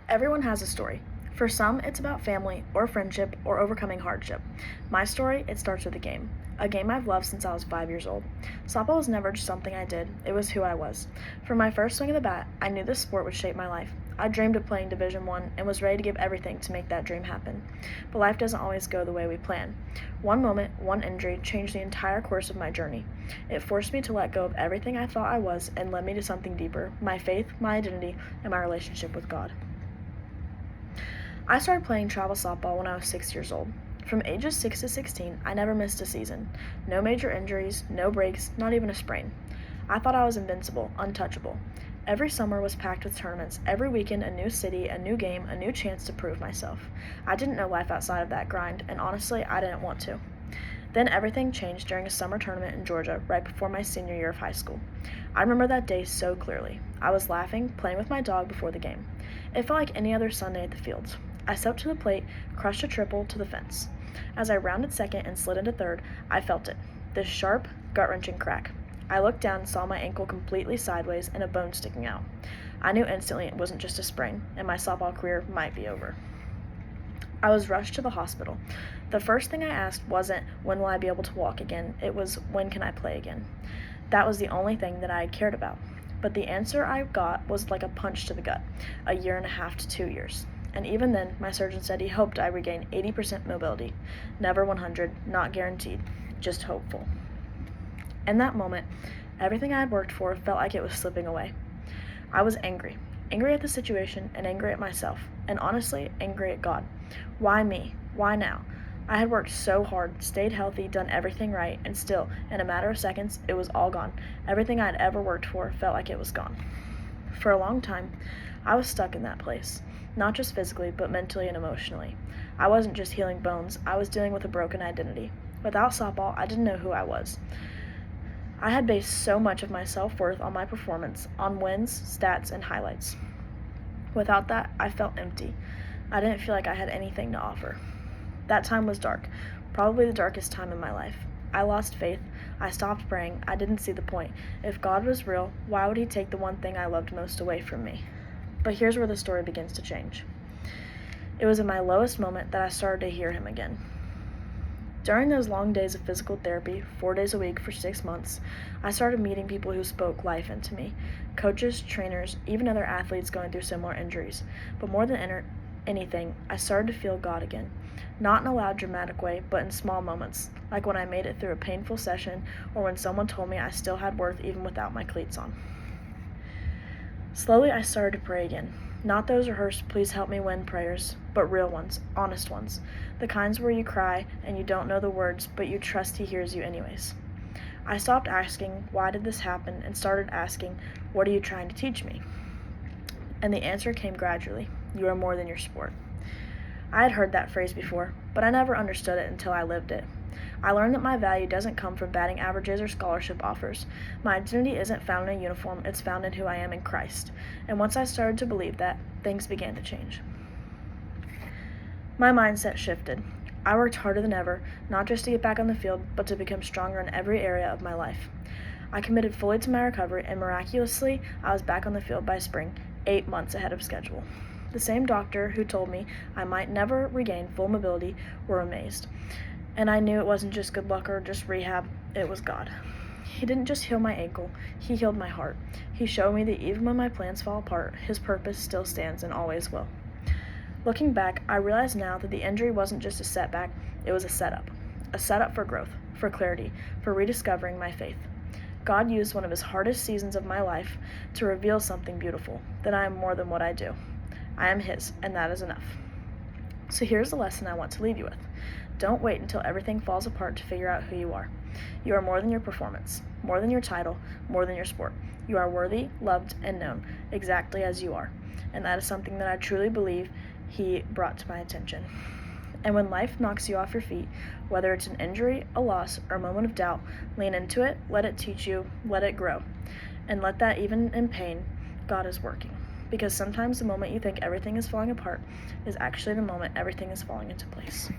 Everyone has a story. For some, it's about family or friendship or overcoming hardship. My story, it starts with a game I've loved since I was 5 years old. Softball was never just something I did, it was who I was. From my first swing of the bat, I knew this sport would shape my life. I dreamed of playing Division I and was ready to give everything to make that dream happen. But life doesn't always go the way we plan. One moment, one injury changed the entire course of my journey. It forced me to let go of everything I thought I was and led me to something deeper, my faith, my identity, and my relationship with God. I started playing travel softball when I was 6 years old. From ages 6 to 16, I never missed a season. No major injuries, no breaks, not even a sprain. I thought I was invincible, untouchable. Every summer was packed with tournaments. Every weekend, a new city, a new game, a new chance to prove myself. I didn't know life outside of that grind, and honestly, I didn't want to. Then everything changed during a summer tournament in Georgia right before my senior year of high school. I remember that day so clearly. I was laughing, playing with my dog before the game. It felt like any other Sunday at the fields. I stepped to the plate, crushed a triple to the fence. As I rounded second and slid into third, I felt it. This sharp, gut-wrenching crack. I looked down and saw my ankle completely sideways and a bone sticking out. I knew instantly it wasn't just a sprain, and my softball career might be over. I was rushed to the hospital. The first thing I asked wasn't, when will I be able to walk again? It was, when can I play again? That was the only thing that I cared about. But the answer I got was like a punch to the gut, 1.5 to 2 years. And even then, my surgeon said he hoped I regain 80% mobility. Never 100, not guaranteed, just hopeful. In that moment, everything I had worked for felt like it was slipping away. I was angry. Angry at the situation and angry at myself. And honestly, angry at God. Why me? Why now? I had worked so hard, stayed healthy, done everything right, and still, in a matter of seconds, it was all gone. Everything I had ever worked for felt like it was gone. For a long time, I was stuck in that place. Not just physically, but mentally and emotionally. I wasn't just healing bones, I was dealing with a broken identity. Without softball, I didn't know who I was. I had based so much of my self-worth on my performance, on wins, stats, and highlights. Without that, I felt empty. I didn't feel like I had anything to offer. That time was dark, probably the darkest time in my life. I lost faith. I stopped praying. I didn't see the point. If God was real, why would He take the one thing I loved most away from me? But here's where the story begins to change. It was in my lowest moment that I started to hear Him again. During those long days of physical therapy, 4 days a week for 6 months, I started meeting people who spoke life into me. Coaches, trainers, even other athletes going through similar injuries. But more than anything, I started to feel God again. Not in a loud, dramatic way, but in small moments, like when I made it through a painful session or when someone told me I still had worth even without my cleats on. Slowly, I started to pray again. Not those rehearsed, please help me win prayers, but real ones, honest ones. The kinds where you cry and you don't know the words, but you trust He hears you anyways. I stopped asking, why did this happen, and started asking, what are you trying to teach me? And the answer came gradually. You are more than your sport. I had heard that phrase before, but I never understood it until I lived it. I learned that my value doesn't come from batting averages or scholarship offers. My identity isn't found in a uniform, it's found in who I am in Christ. And once I started to believe that, things began to change. My mindset shifted. I worked harder than ever, not just to get back on the field, but to become stronger in every area of my life. I committed fully to my recovery, and miraculously, I was back on the field by spring, 8 months ahead of schedule. The same doctor who told me I might never regain full mobility were amazed. And I knew it wasn't just good luck or just rehab, it was God. He didn't just heal my ankle, He healed my heart. He showed me that even when my plans fall apart, His purpose still stands and always will. Looking back, I realize now that the injury wasn't just a setback, it was a setup for growth, for clarity, for rediscovering my faith. God used one of His hardest seasons of my life to reveal something beautiful, that I am more than what I do. I am His, and that is enough. So here's the lesson I want to leave you with. Don't wait until everything falls apart to figure out who you are. You are more than your performance, more than your title, more than your sport. You are worthy, loved, and known, exactly as you are. And that is something that I truly believe He brought to my attention. And when life knocks you off your feet, whether it's an injury, a loss, or a moment of doubt, lean into it, let it teach you, let it grow. And let that, even in pain, God is working. Because sometimes the moment you think everything is falling apart is actually the moment everything is falling into place.